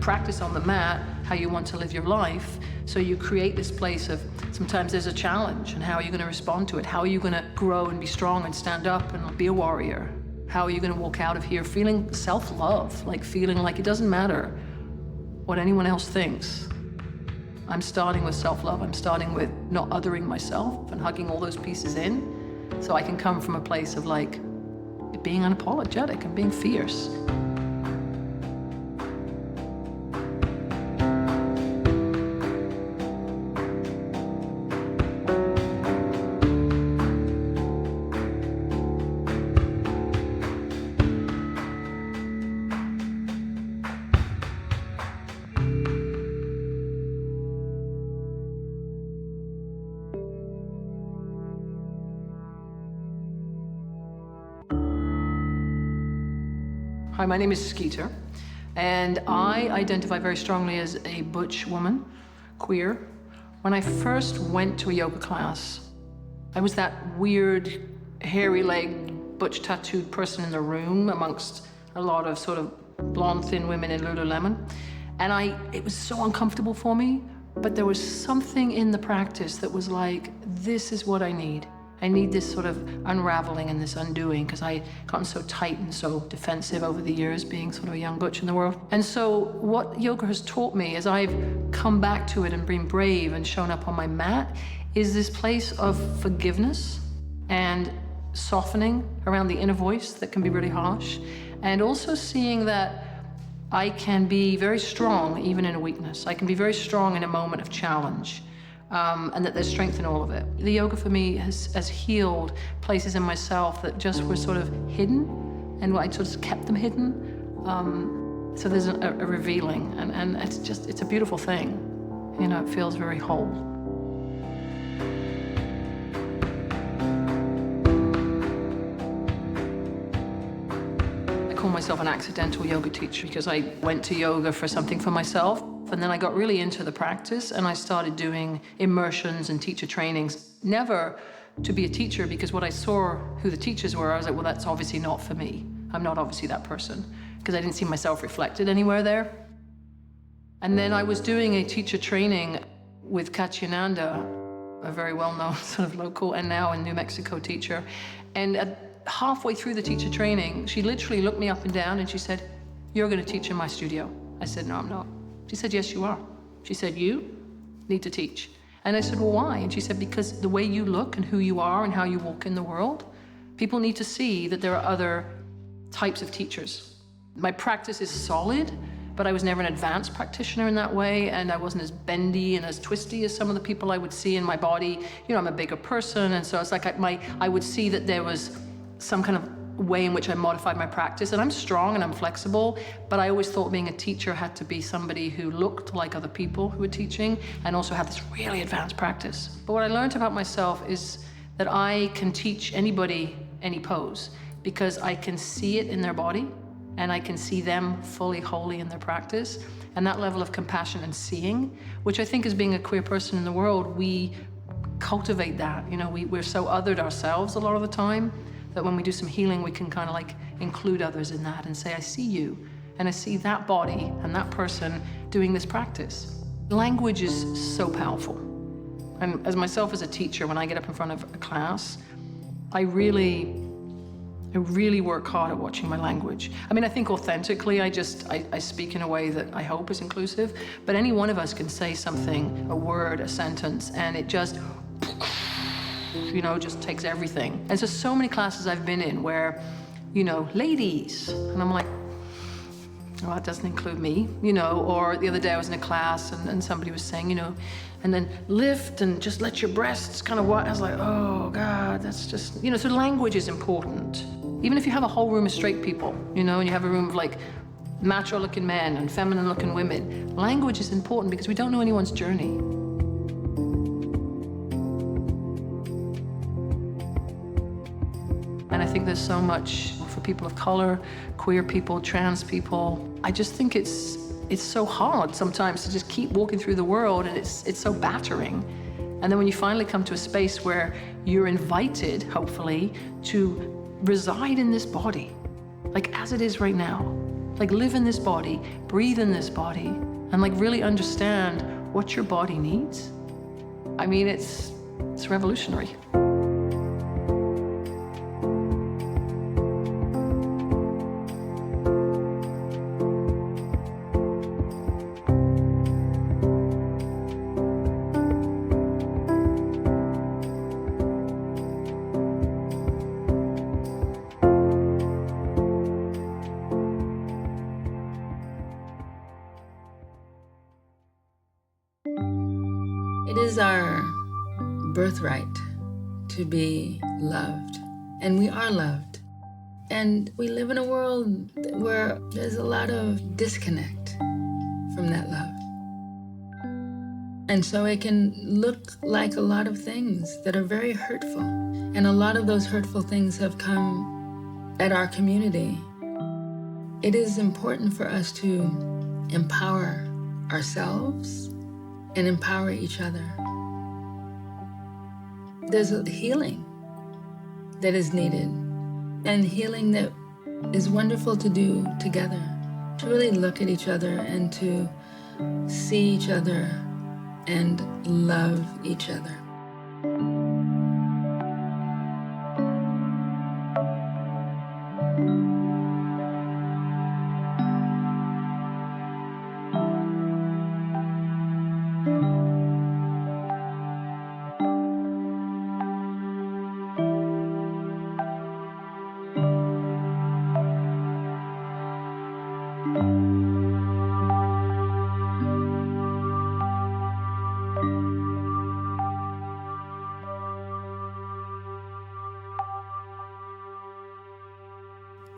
practice on the mat how you want to live your life. So you create this place of, sometimes there's a challenge, and how are you going to respond to it? How are you going to grow and be strong and stand up and be a warrior? How are you going to walk out of here feeling self-love, like feeling like it doesn't matter what anyone else thinks? I'm starting with self-love. I'm starting with not othering myself and hugging all those pieces in, so I can come from a place of like being unapologetic and being fierce. Hi, my name is Skeeter, and I identify very strongly as a butch woman, queer. When I first went to a yoga class, I was that weird, hairy-legged, butch tattooed person in the room amongst a lot of sort of blonde, thin women in Lululemon. And it was so uncomfortable for me, but there was something in the practice that was like, this is what I need. I need this sort of unraveling and this undoing, because I gotten so tight and so defensive over the years, being sort of a young butch in the world. And so what yoga has taught me as I've come back to it and been brave and shown up on my mat is this place of forgiveness and softening around the inner voice that can be really harsh, and also seeing that I can be very strong even in a weakness. I can be very strong in a moment of challenge. And that there's strength in all of it. The yoga for me has healed places in myself that just were sort of hidden, and I sort of kept them hidden. So there's a revealing, and it's a beautiful thing. You know, it feels very whole. I call myself an accidental yoga teacher because I went to yoga for something for myself. And then I got really into the practice, and I started doing immersions and teacher trainings. Never to be a teacher, because what I saw who the teachers were, I was like, well, that's obviously not for me. I'm not obviously that person, because I didn't see myself reflected anywhere there. And then I was doing a teacher training with Kachiananda, a very well-known sort of local and now in New Mexico teacher. And halfway through the teacher training, she literally looked me up and down and she said, "You're going to teach in my studio." I said, "No, I'm not." She said, "Yes, you are." She said, "You need to teach." And I said, "Well, why?" And she said, "Because the way you look and who you are and how you walk in the world, people need to see that there are other types of teachers. My practice is solid, but I was never an advanced practitioner in that way, and I wasn't as bendy and as twisty as some of the people I would see in my body. You know, I'm a bigger person, and so it's like I would see that there was some kind of way in which I modified my practice, and I'm strong and I'm flexible, but I always thought being a teacher had to be somebody who looked like other people who were teaching and also had this really advanced practice. But what I learned about myself is that I can teach anybody any pose because I can see it in their body and I can see them fully, wholly in their practice. And that level of compassion and seeing, which I think as being a queer person in the world, we cultivate that. You know, we're so othered ourselves a lot of the time that when we do some healing, we can kind of like include others in that and say, I see you, and I see that body and that person doing this practice. Language is so powerful. And as myself as a teacher, when I get up in front of a class, I really work hard at watching my language. I mean, I think authentically, I speak in a way that I hope is inclusive, but any one of us can say something, a word, a sentence, and it just, you know, just takes everything. And so many classes I've been in where, you know, ladies, and I'm like, well, that doesn't include me, you know. Or the other day I was in a class and somebody was saying, you know, and then lift and just let your breasts kind of what? I was like, oh God, that's just, you know, so language is important. Even if you have a whole room of straight people, you know, and you have a room of like macho-looking men and feminine-looking women, language is important because we don't know anyone's journey. And I think there's so much for people of color, queer people, trans people. I just think it's so hard sometimes to just keep walking through the world, and it's so battering. And then when you finally come to a space where you're invited, hopefully, to reside in this body, like as it is right now. Like live in this body, breathe in this body, and like really understand what your body needs. I mean, it's revolutionary. It is our birthright to be loved, and we are loved. And we live in a world where there's a lot of disconnect from that love. And so it can look like a lot of things that are very hurtful. And a lot of those hurtful things have come at our community. It is important for us to empower ourselves and empower each other. There's a healing that is needed, and healing that is wonderful to do together, to really look at each other and to see each other and love each other.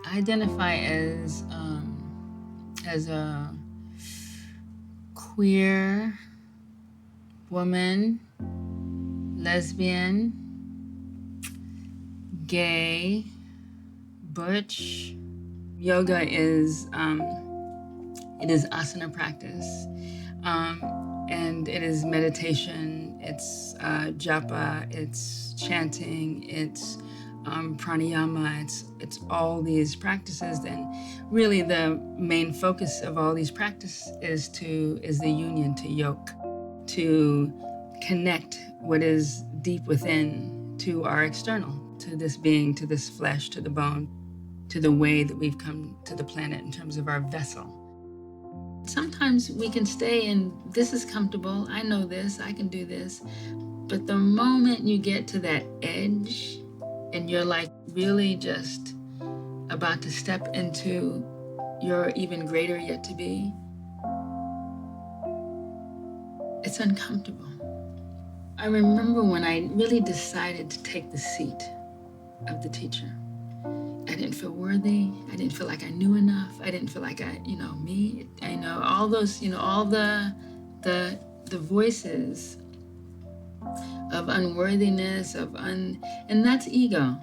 I identify as a queer woman, lesbian, gay, butch. Yoga is it is asana practice, and it is meditation. It's japa. It's chanting. It's pranayama. It's all these practices, and really the main focus of all these practices is the union, to yoke, to connect what is deep within to our external, to this being, to this flesh, to the bone, to the way that we've come to the planet in terms of our vessel. Sometimes we can stay in, this is comfortable, I know this, I can do this, but the moment you get to that edge and you're like really just about to step into your even greater yet to be, it's uncomfortable. I remember when I really decided to take the seat of the teacher. I didn't feel worthy. I didn't feel like I knew enough. I didn't feel like I know all those, all the voices of unworthiness, and that's ego.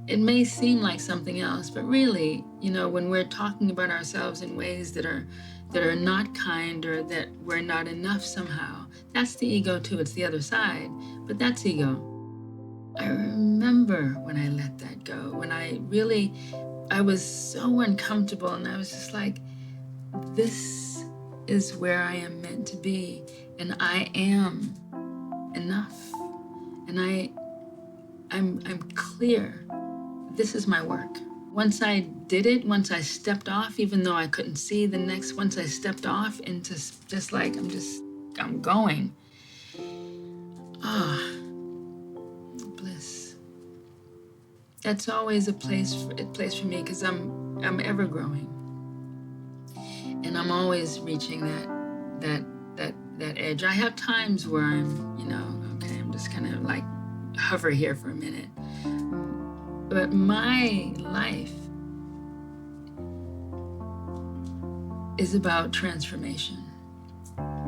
It may seem like something else, but really, when we're talking about ourselves in ways that are not kind or that we're not enough somehow, that's the ego too. It's the other side, but that's ego. I remember when I let that go, when I was so uncomfortable, and I was just like, this is where I am meant to be, and I am enough, and I'm clear. This is my work. Once I did it, once I stepped off, even though I couldn't see once I stepped off into just like, I'm going. Bliss. That's always a place for me, because I'm ever growing. And I'm always reaching that edge. I have times where I'm, okay, I'm just kind of like hover here for a minute. But my life is about transformation,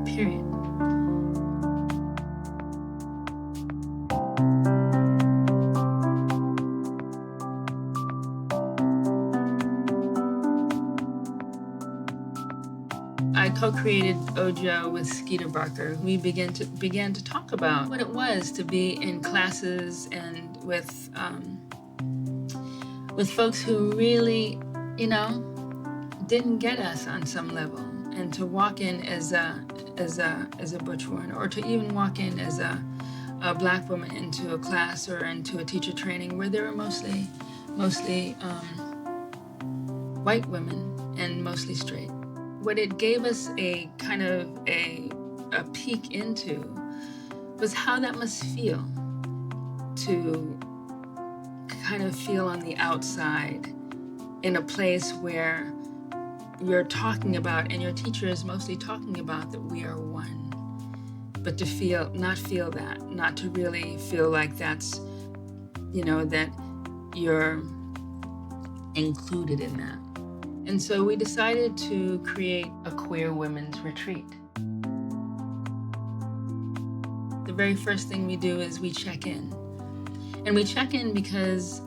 period. I co-created Ojo with Skeeter Barker. We began to talk about what it was to be in classes and with folks who really, didn't get us on some level, and to walk in as a butch woman, or to even walk in as a Black woman into a class or into a teacher training where there were mostly white women and mostly straight. What it gave us a kind of a peek into was how that must feel to kind of feel on the outside in a place where you're talking about, and your teacher is mostly talking about, that we are one. But to not to really feel like that's, that you're included in that. And so we decided to create a queer women's retreat. The very first thing we do is we check in. And we check in because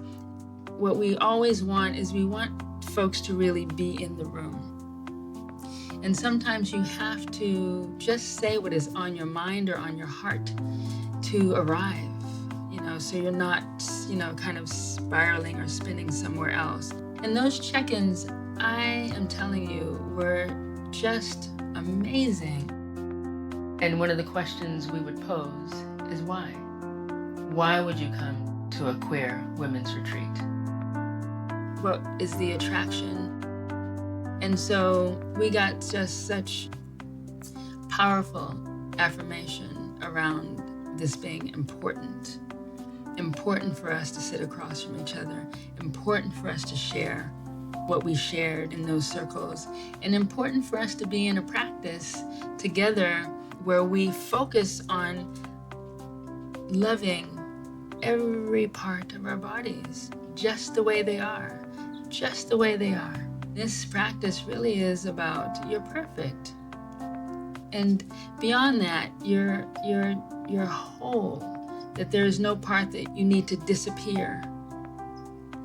what we always want is we want folks to really be in the room. And sometimes you have to just say what is on your mind or on your heart to arrive, so you're not, kind of spiraling or spinning somewhere else. And those check-ins, I am telling you, were just amazing. And one of the questions we would pose is why? Why would you come to a queer women's retreat? What is the attraction? And so we got just such powerful affirmation around this being important. Important for us to sit across from each other, important for us to share what we shared in those circles, and important for us to be in a practice together where we focus on loving every part of our bodies just the way they are, just the way they are. This practice really is about you're perfect. And beyond that, you're whole, that there is no part that you need to disappear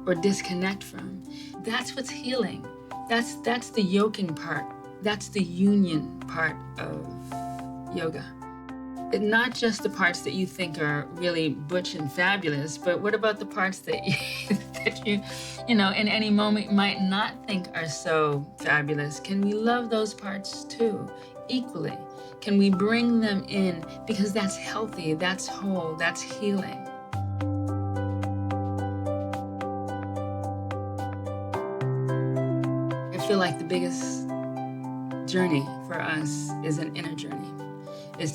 or disconnect from. That's what's healing. That's the yoking part. That's the union part of yoga. And not just the parts that you think are really butch and fabulous, but what about the parts that you in any moment might not think are so fabulous? Can we love those parts too, equally? Can we bring them in? Because that's healthy, that's whole, that's healing. I feel like the biggest journey for us is an inner journey, is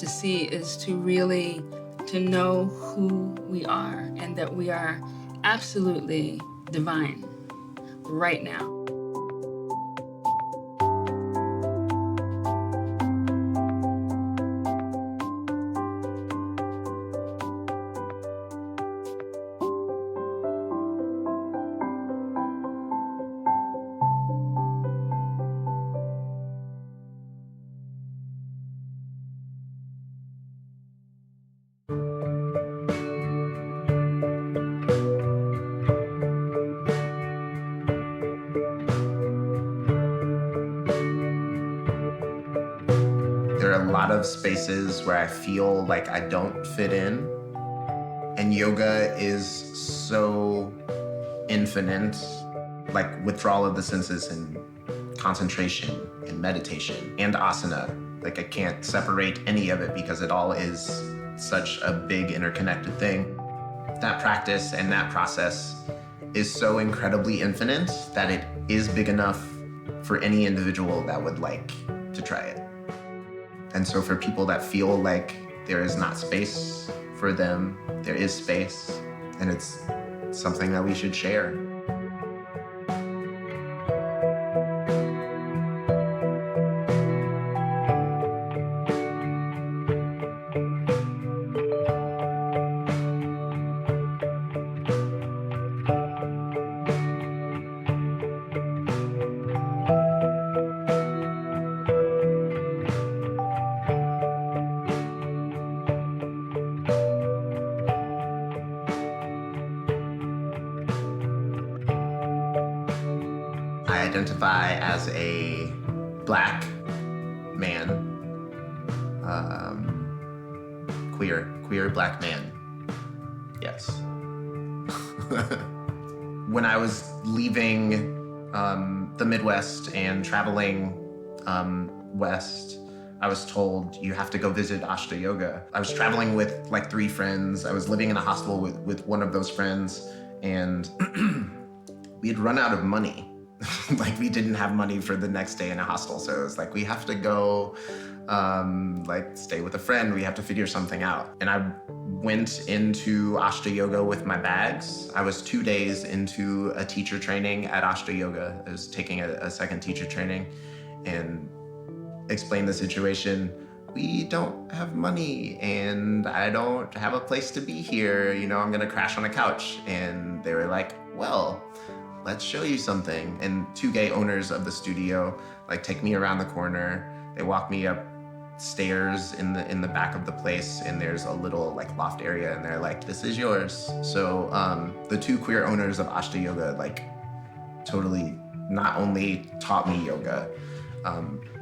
to really know who we are, and that we are absolutely divine right now. There are a lot of spaces where I feel like I don't fit in. And yoga is so infinite, like withdrawal of the senses and concentration and meditation and asana. Like I can't separate any of it because it all is such a big interconnected thing. That practice and that process is so incredibly infinite that it is big enough for any individual that would like to try it. And so for people that feel like there is not space for them, there is space, and it's something that we should share. I identify as a Black man, queer Black man, yes. When I was leaving the Midwest and traveling west, I was told you have to go visit Ashta Yoga. I was traveling with like 3 friends. I was living in a hostel with one of those friends, and we had run out of money. Like, we didn't have money for the next day in a hostel. So it was like, we have to go like stay with a friend. We have to figure something out. And I went into Ashta Yoga with my bags. I was 2 days into a teacher training at Ashta Yoga. I was taking a second teacher training, and explained the situation. We don't have money, and I don't have a place to be here. You know, I'm gonna crash on a couch. And they were like, well, let's show you something. And 2 gay owners of the studio like take me around the corner. They walk me up stairs in the back of the place, and there's a little like loft area, and they're like, this is yours. So the 2 queer owners of Ashta Yoga like totally not only taught me yoga,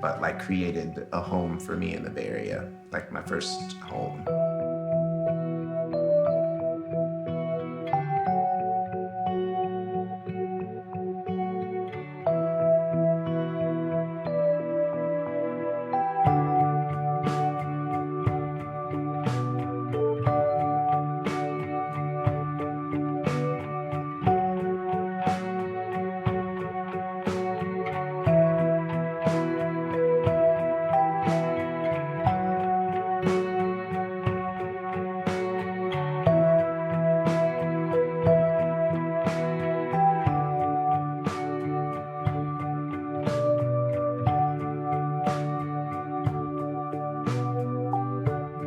but like created a home for me in the Bay Area, like my first home.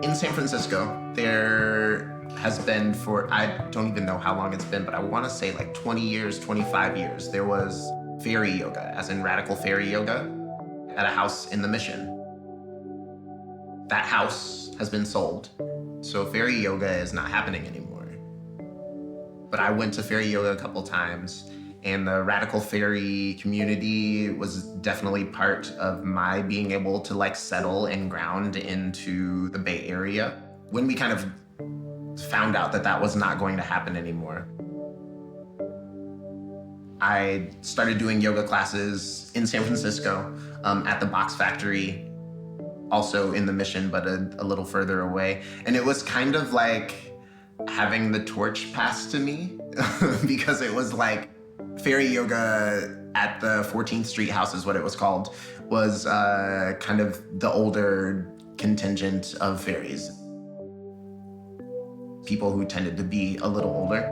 In San Francisco, there has been for, I don't even know how long it's been, but I want to say like 20 years, 25 years, there was fairy yoga, as in radical fairy yoga, at a house in the Mission. That house has been sold, so fairy yoga is not happening anymore. But I went to fairy yoga a couple times, and the radical fairy community was definitely part of my being able to like settle and ground into the Bay Area. When we kind of found out that that was not going to happen anymore, I started doing yoga classes in San Francisco at the Box Factory, also in the Mission, but a little further away. And it was kind of like having the torch passed to me because it was like, fairy yoga at the 14th Street House is what it was called, was kind of the older contingent of fairies. People who tended to be a little older.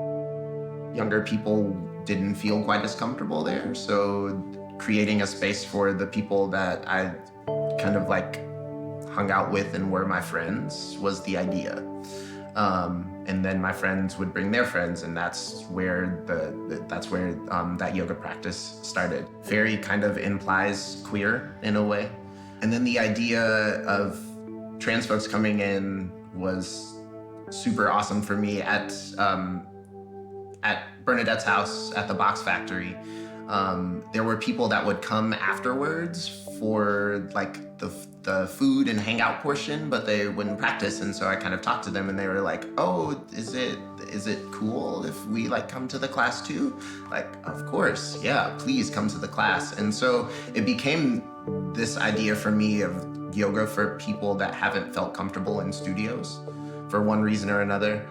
Younger people didn't feel quite as comfortable there, so creating a space for the people that I kind of like hung out with and were my friends was the idea. And then my friends would bring their friends, and that's where that yoga practice started. Fairy kind of implies queer in a way. And then the idea of trans folks coming in was super awesome for me at Bernadette's house at the Box Factory. There were people that would come afterwards for like the food and hangout portion, but they wouldn't practice. And so I kind of talked to them, and they were like, oh, is it cool if we like come to the class too? Like, of course, yeah, please come to the class. And so it became this idea for me of yoga for people that haven't felt comfortable in studios for one reason or another.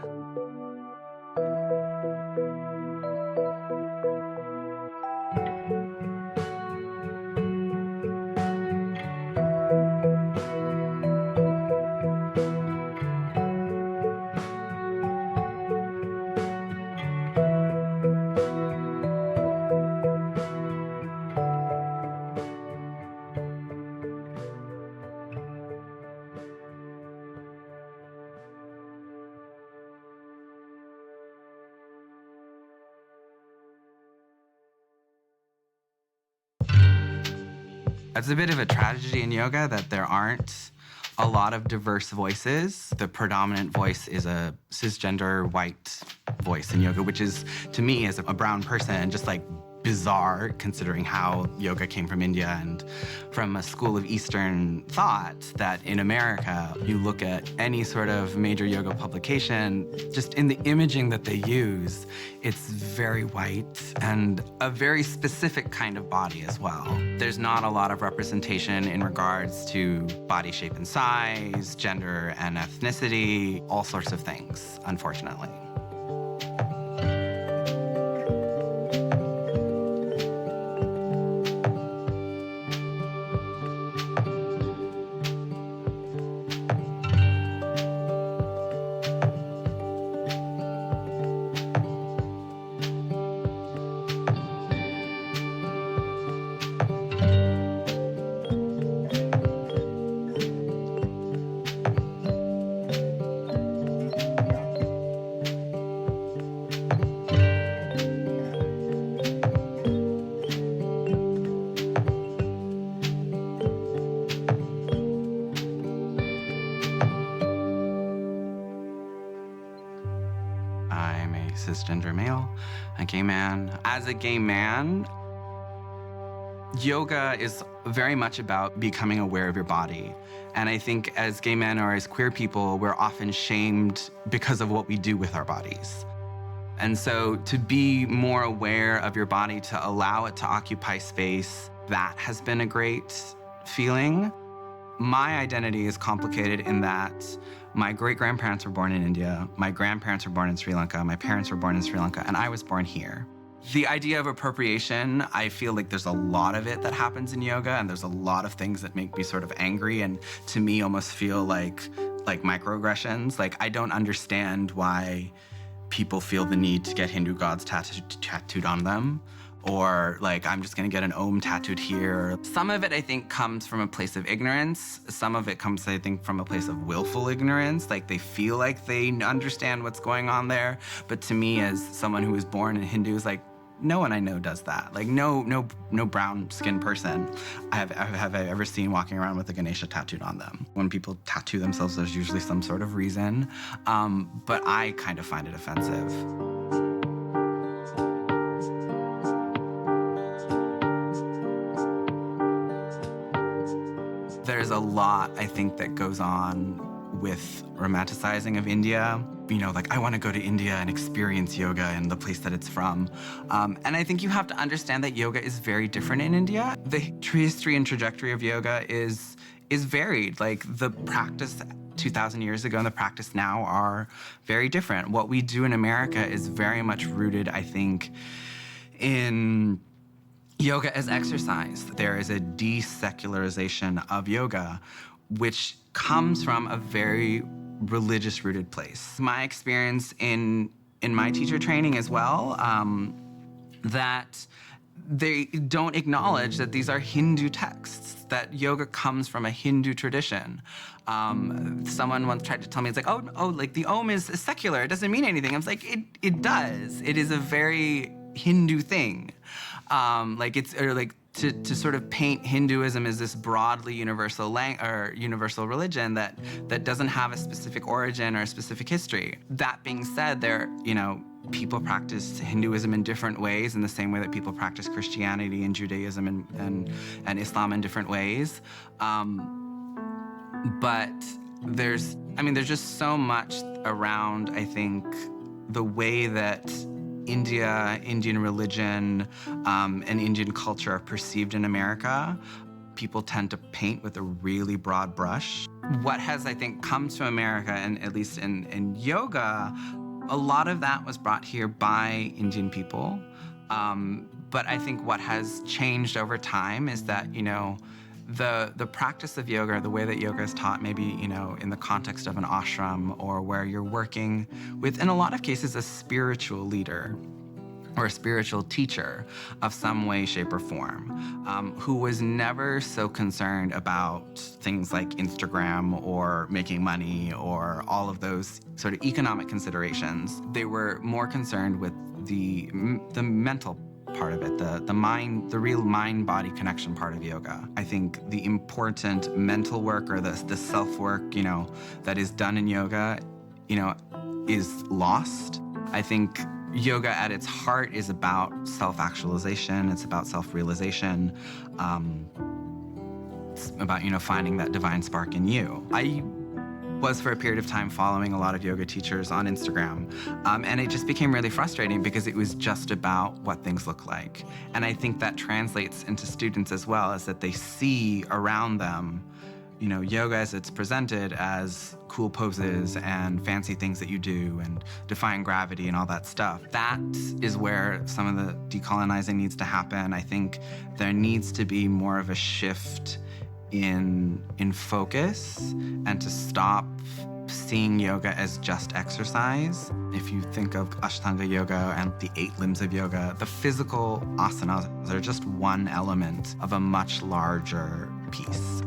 It's a bit of a tragedy in yoga that there aren't a lot of diverse voices. The predominant voice is a cisgender white voice in yoga, which is, to me, as a brown person, just like bizarre considering how yoga came from India and from a school of Eastern thought that in America, you look at any sort of major yoga publication, just in the imaging that they use, it's very white and a very specific kind of body as well. There's not a lot of representation in regards to body shape and size, gender and ethnicity, all sorts of things, unfortunately. I'm a cisgender male, a gay man. As a gay man, yoga is very much about becoming aware of your body. And I think as gay men or as queer people, we're often shamed because of what we do with our bodies. And so to be more aware of your body, to allow it to occupy space, that has been a great feeling. My identity is complicated in that my great-grandparents were born in India, my grandparents were born in Sri Lanka, my parents were born in Sri Lanka, and I was born here. The idea of appropriation, I feel like there's a lot of it that happens in yoga, and there's a lot of things that make me sort of angry and to me almost feel like microaggressions. Like, I don't understand why people feel the need to get Hindu gods tattooed on them, or like, I'm just gonna get an Om tattooed here. Some of it, I think, comes from a place of ignorance. Some of it comes, I think, from a place of willful ignorance. Like, they feel like they understand what's going on there. But to me, as someone who was born in Hindus, like, no one I know does that. Like, no brown-skinned person have I ever seen walking around with a Ganesha tattooed on them. When people tattoo themselves, there's usually some sort of reason. But I kind of find it offensive. There's a lot, I think, that goes on with romanticizing of India. You know, like, I want to go to India and experience yoga and the place that it's from. And I think you have to understand that yoga is very different in India. The history and trajectory of yoga is varied. Like, the practice 2,000 years ago and the practice now are very different. What we do in America is very much rooted, I think, in yoga as exercise. There is a desecularization of yoga, which comes from a very religious-rooted place. My experience in my teacher training as well, that they don't acknowledge that these are Hindu texts, that yoga comes from a Hindu tradition. Someone once tried to tell me, it's like, oh, like the Om is secular, it doesn't mean anything. I was like, it does. It is a very Hindu thing. To sort of paint Hinduism as this broadly universal religion that doesn't have a specific origin or a specific history. That being said, people practice Hinduism in different ways, in the same way that people practice Christianity and Judaism and Islam in different ways. But there's just so much around, I think, the way that India, Indian religion, and Indian culture are perceived in America. People tend to paint with a really broad brush. What has, I think, come to America, and at least in yoga, a lot of that was brought here by Indian people. But I think what has changed over time is that, the practice of yoga, the way that yoga is taught, maybe, in the context of an ashram, or where you're working with, in a lot of cases, a spiritual leader or a spiritual teacher of some way, shape, or form, who was never so concerned about things like Instagram or making money or all of those sort of economic considerations. They were more concerned with the mental part of it, the real mind-body connection part of yoga. I think the important mental work, or the self-work, that is done in yoga, is lost. I think Yoga at its heart is about self-actualization. It's about self-realization. It's about, finding that divine spark in you. I was for a period of time following a lot of yoga teachers on Instagram. And it just became really frustrating because it was just about what things look like. And I think that translates into students as well, is that they see around them, yoga as it's presented as cool poses and fancy things that you do and defying gravity and all that stuff. That is where some of the decolonizing needs to happen. I think there needs to be more of a shift in focus and to stop seeing yoga as just exercise. If you think of Ashtanga yoga and the 8 limbs of yoga, the physical asanas are just one element of a much larger piece.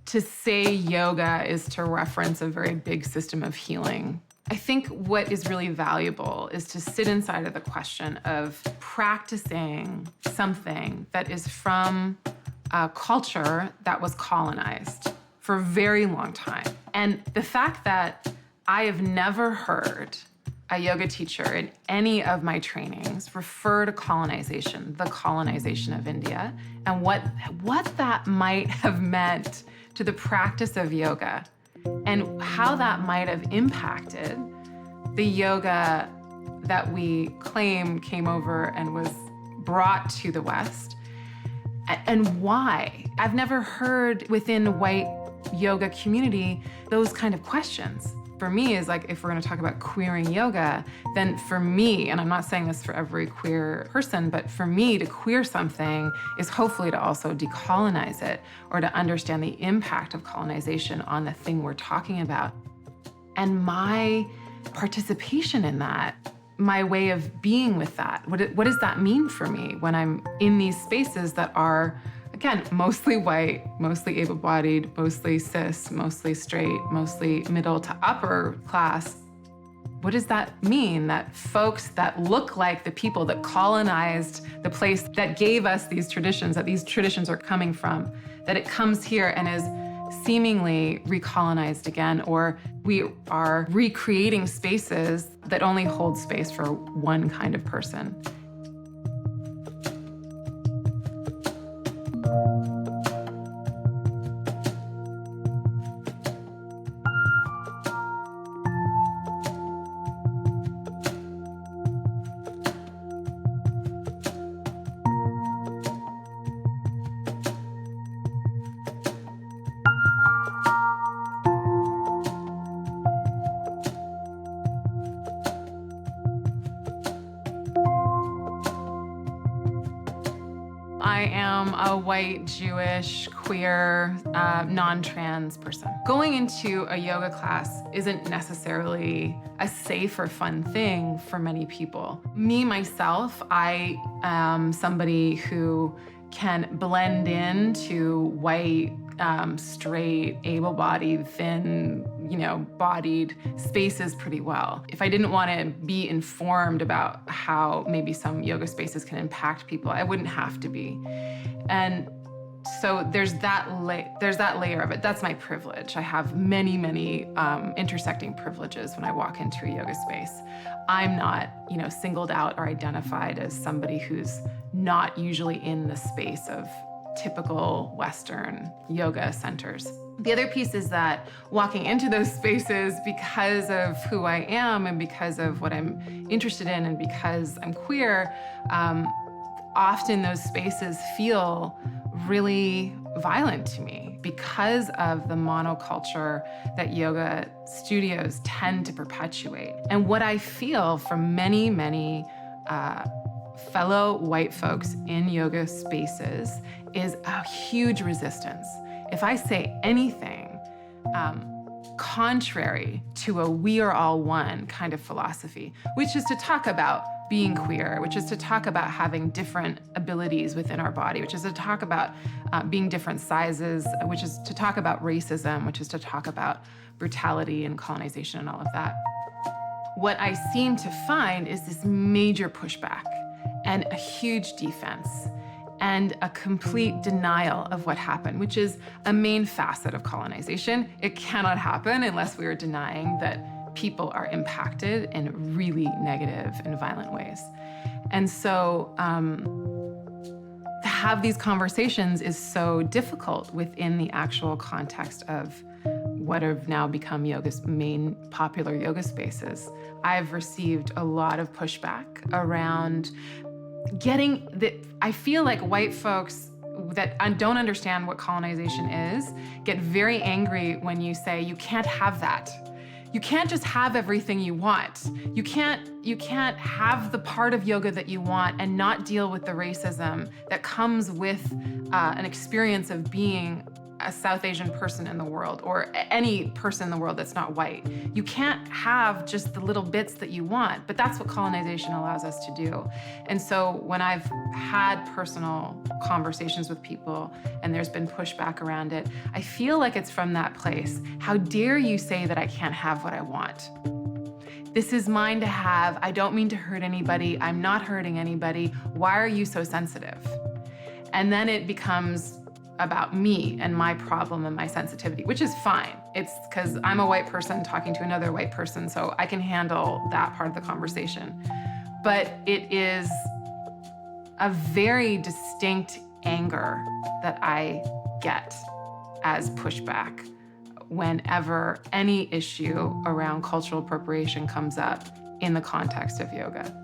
To say yoga is to reference a very big system of healing. I think what is really valuable is to sit inside of the question of practicing something that is from a culture that was colonized for a very long time. And the fact that I have never heard a yoga teacher in any of my trainings refer to colonization, the colonization of India, and what that might have meant to the practice of yoga and how that might have impacted the yoga that we claim came over and was brought to the West, and why. I've never heard within the white yoga community those kind of questions. For me, is like, if we're gonna talk about queering yoga, then for me, and I'm not saying this for every queer person, but for me to queer something is hopefully to also decolonize it or to understand the impact of colonization on the thing we're talking about. And my participation in that, my way of being with that, what does that mean for me when I'm in these spaces that are, again, mostly white, mostly able-bodied, mostly cis, mostly straight, mostly middle to upper class? What does that mean that folks that look like the people that colonized the place that gave us these traditions, that these traditions are coming from, that it comes here and is seemingly recolonized again, or we are recreating spaces that only hold space for one kind of person? I am a white, Jewish, queer, non-trans person. Going into a yoga class isn't necessarily a safe or fun thing for many people. Me, myself, I am somebody who can blend into white, straight, able-bodied, thin, bodied spaces pretty well. If I didn't want to be informed about how maybe some yoga spaces can impact people, I wouldn't have to be. And so there's that layer of it. That's my privilege. I have many, many intersecting privileges when I walk into a yoga space. I'm not, singled out or identified as somebody who's not usually in the space of typical Western yoga centers. The other piece is that walking into those spaces, because of who I am and because of what I'm interested in and because I'm queer, often those spaces feel really violent to me because of the monoculture that yoga studios tend to perpetuate. And what I feel from many, many fellow white folks in yoga spaces is a huge resistance. If I say anything contrary to a we are all one kind of philosophy, which is to talk about being queer, which is to talk about having different abilities within our body, which is to talk about being different sizes, which is to talk about racism, which is to talk about brutality and colonization and all of that. What I seem to find is this major pushback and a huge defense and a complete denial of what happened, which is a main facet of colonization. It cannot happen unless we are denying that people are impacted in really negative and violent ways. And so to have these conversations is so difficult within the actual context of what have now become yoga's main popular yoga spaces. I've received a lot of pushback around getting that. I feel like white folks that don't understand what colonization is get very angry when you say you can't have that. You can't just have everything you want. You can't have the part of yoga that you want and not deal with the racism that comes with an experience of being a South Asian person in the world, or any person in the world that's not white. You can't have just the little bits that you want, but that's what colonization allows us to do. And so when I've had personal conversations with people and there's been pushback around it, I feel like it's from that place. How dare you say that I can't have what I want? This is mine to have. I don't mean to hurt anybody. I'm not hurting anybody. Why are you so sensitive? And then it becomes about me and my problem and my sensitivity, which is fine. It's because I'm a white person talking to another white person, so I can handle that part of the conversation. But it is a very distinct anger that I get as pushback whenever any issue around cultural appropriation comes up in the context of yoga.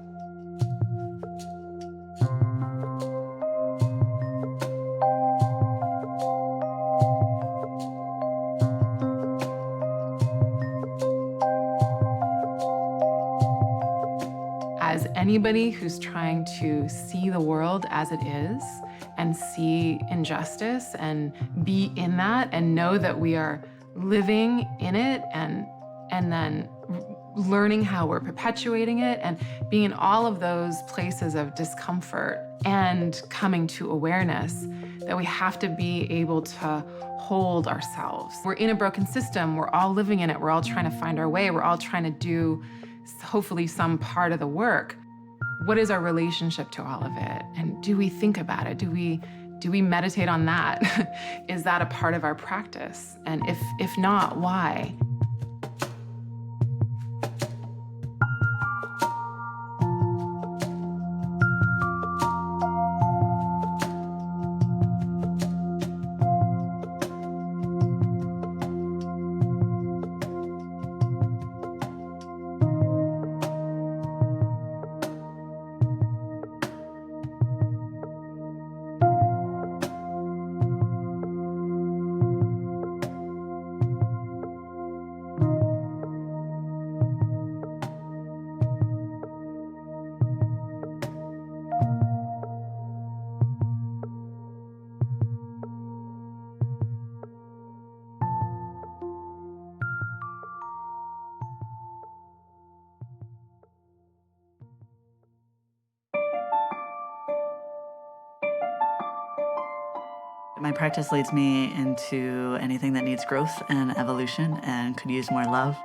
As anybody who's trying to see the world as it is and see injustice and be in that and know that we are living in it and then learning how we're perpetuating it and being in all of those places of discomfort and coming to awareness that we have to be able to hold ourselves. We're in a broken system. We're all living in it. We're all trying to find our way. We're all trying to do hopefully some part of the work. What is our relationship to all of it? And do we think about it? Do we meditate on that? Is that a part of our practice? And if not, why? My practice leads me into anything that needs growth and evolution and could use more love.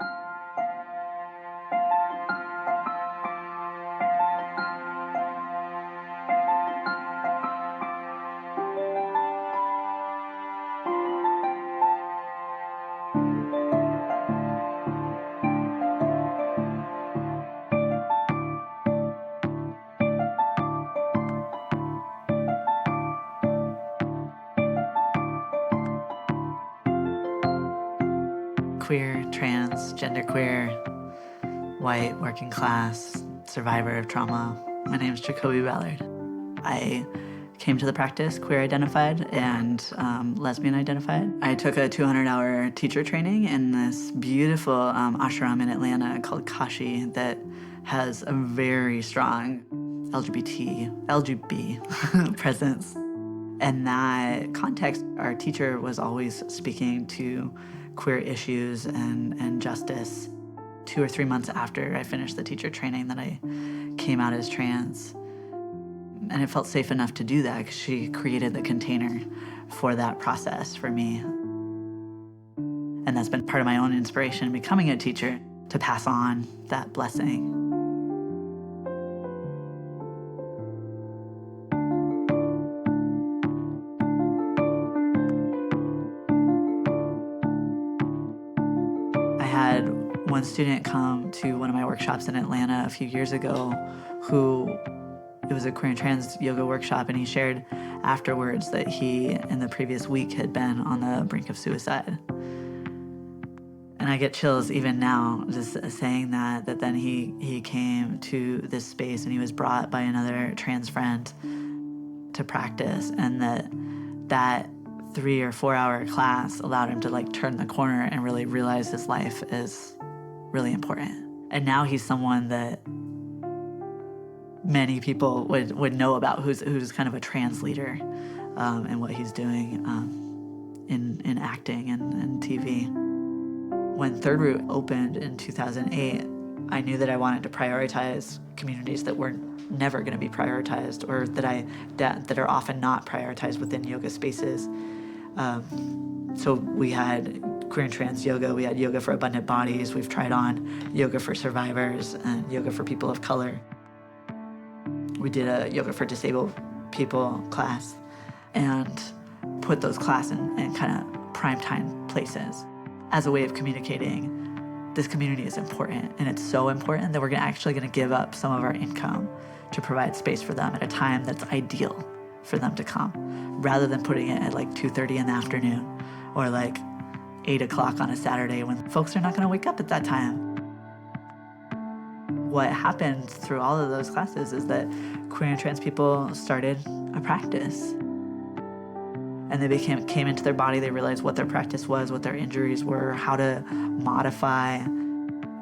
Queer, trans, genderqueer, white, working class, survivor of trauma. My name is Jacoby Ballard. I came to the practice queer identified and lesbian identified. I took a 200-hour teacher training in this beautiful ashram in Atlanta called Kashi that has a very strong LGB presence. In that context, our teacher was always speaking to queer issues and justice. 2 or 3 months after I finished the teacher training that I came out as trans. And it felt safe enough to do that because she created the container for that process for me. And that's been part of my own inspiration in becoming a teacher, to pass on that blessing. I had one student come to one of my workshops in Atlanta a few years ago it was a queer and trans yoga workshop, and he shared afterwards that he, in the previous week, had been on the brink of suicide. And I get chills even now just saying that then he came to this space and he was brought by another trans friend to practice, and that 3 or 4 hour class allowed him to like turn the corner and really realize his life is really important. And now he's someone that many people would know about, who's kind of a trans leader, and what he's doing in acting and TV. When Third Root opened in 2008, I knew that I wanted to prioritize communities that were never going to be prioritized, or that are often not prioritized within yoga spaces. So we had queer and trans yoga, we had yoga for abundant bodies, we've tried on yoga for survivors and yoga for people of color. We did a yoga for disabled people class and put those classes in kind of primetime places as a way of communicating this community is important, and it's so important that we're actually going to give up some of our income to provide space for them at a time that's ideal for them to come, rather than putting it at like 2:30 in the afternoon or like 8 o'clock on a Saturday when folks are not going to wake up at that time. What happened through all of those classes is that queer and trans people started a practice. And they came into their body, they realized what their practice was, what their injuries were, how to modify,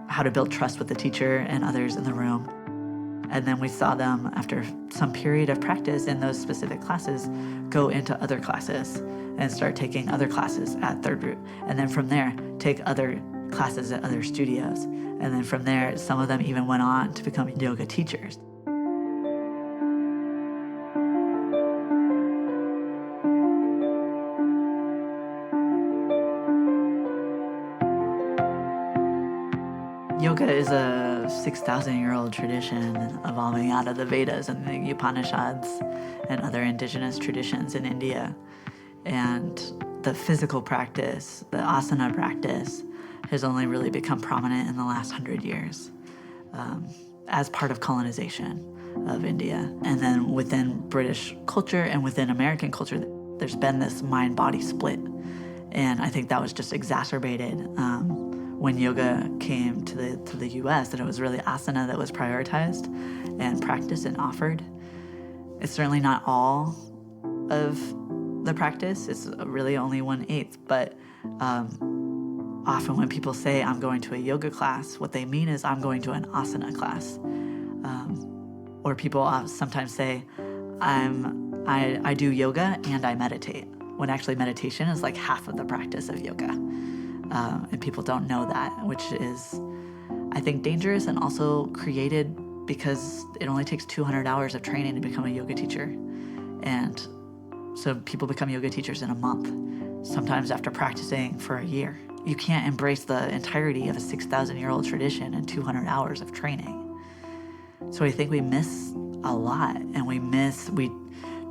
how to build trust with the teacher and others in the room. And then we saw them, after some period of practice in those specific classes, go into other classes and start taking other classes at Third Root. And then from there, take other classes at other studios. And then from there, some of them even went on to become yoga teachers. Yoga is a 6,000-year-old tradition evolving out of the Vedas and the Upanishads and other indigenous traditions in India. And the physical practice, the asana practice, has only really become prominent in the last 100 years as part of colonization of India. And then within British culture and within American culture, there's been this mind-body split. And I think that was just exacerbated when yoga came to the US, that it was really asana that was prioritized and practiced and offered. It's certainly not all of the practice. It's really only 1/8, but often when people say, I'm going to a yoga class, what they mean is I'm going to an asana class. Or people sometimes say, I do yoga and I meditate, when actually meditation is like half of the practice of yoga. And people don't know that, which is, I think, dangerous and also created because it only takes 200 hours of training to become a yoga teacher. And so people become yoga teachers in a month, sometimes after practicing for a year. You can't embrace the entirety of a 6,000-year-old tradition in 200 hours of training. So I think we miss a lot, and we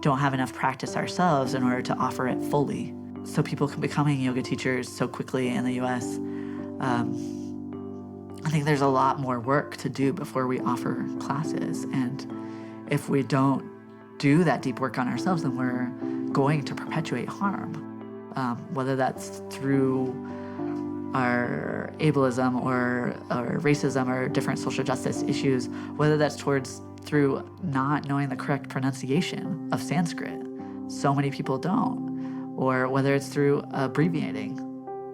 don't have enough practice ourselves in order to offer it fully. So people can becoming yoga teachers so quickly in the US. I think there's a lot more work to do before we offer classes. And if we don't do that deep work on ourselves, then we're going to perpetuate harm, whether that's through our ableism or racism or different social justice issues, whether that's through not knowing the correct pronunciation of Sanskrit. So many people don't. Or whether it's through abbreviating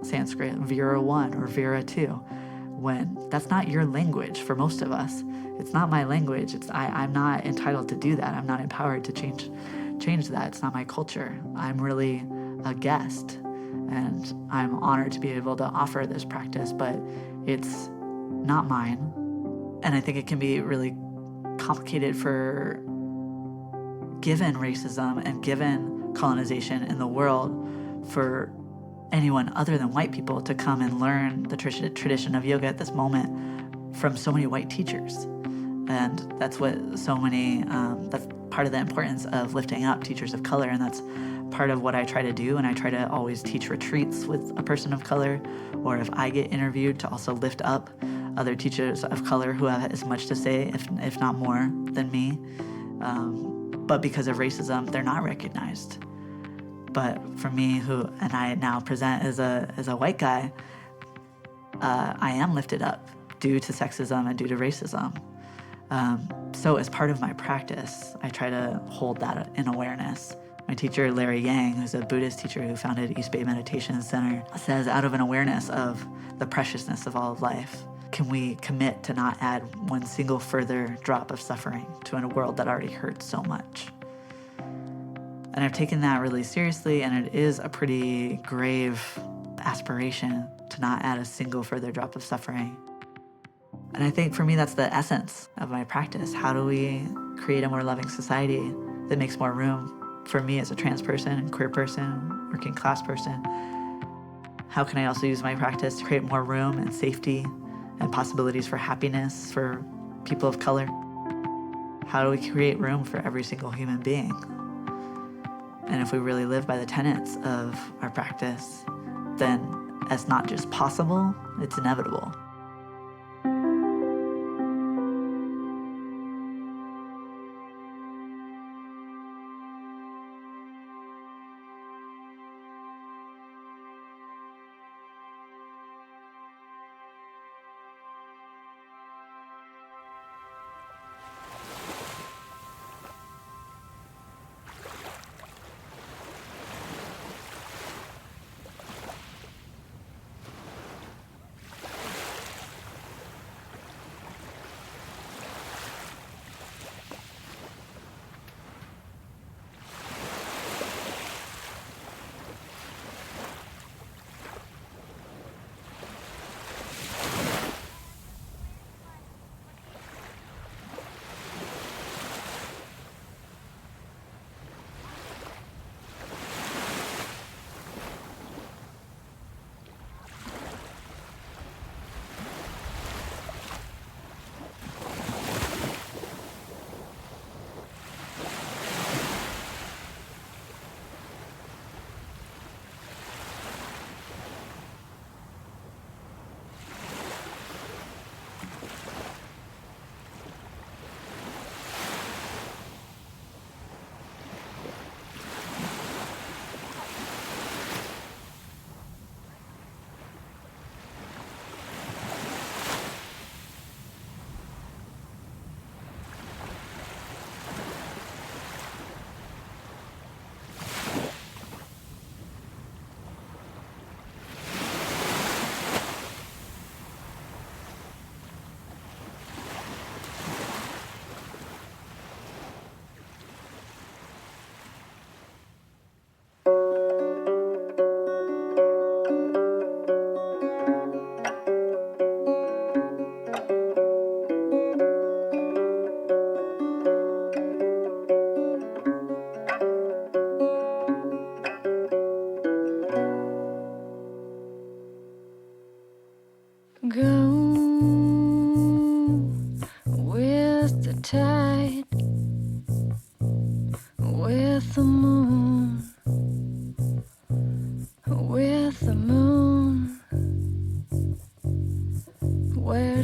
Sanskrit, Vera 1 or Vera 2, when that's not your language for most of us. It's not my language. I'm not entitled to do that. I'm not empowered to change that. It's not my culture. I'm really a guest. And I'm honored to be able to offer this practice, but it's not mine. And I think it can be really complicated for, given racism and given colonization in the world, for anyone other than white people to come and learn the tradition of yoga at this moment from so many white teachers. And that's what so many, that's part of the importance of lifting up teachers of color, and that's part of what I try to do. And I try to always teach retreats with a person of color, or if I get interviewed, to also lift up other teachers of color who have as much to say, if not more, than me. But because of racism, they're not recognized. But for me, and I now present as a white guy, I am lifted up due to sexism and due to racism. So as part of my practice, I try to hold that in awareness. My teacher, Larry Yang, who's a Buddhist teacher who founded East Bay Meditation Center, says, out of an awareness of the preciousness of all of life, can we commit to not add one single further drop of suffering to a world that already hurts so much? And I've taken that really seriously, and it is a pretty grave aspiration to not add a single further drop of suffering. And I think for me, that's the essence of my practice. How do we create a more loving society that makes more room for me as a trans person, queer person, working class person? How can I also use my practice to create more room and safety and possibilities for happiness for people of color? How do we create room for every single human being? And if we really live by the tenets of our practice, then it's not just possible, it's inevitable.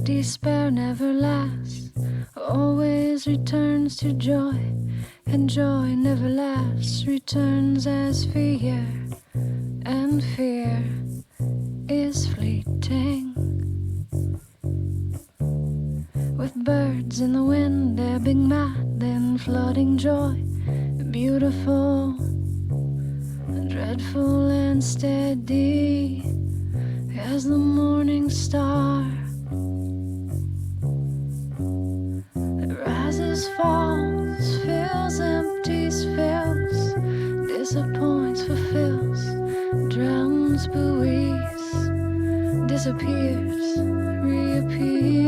Despair never lasts, always returns to joy, and joy never lasts, returns as fear, and fear is fleeting. With birds in the wind ebbing mad and flooding joy, beautiful, dreadful and steady as the morning star. Falls, fills, empties, fills, disappoints, fulfills, drowns. disappears, reappears.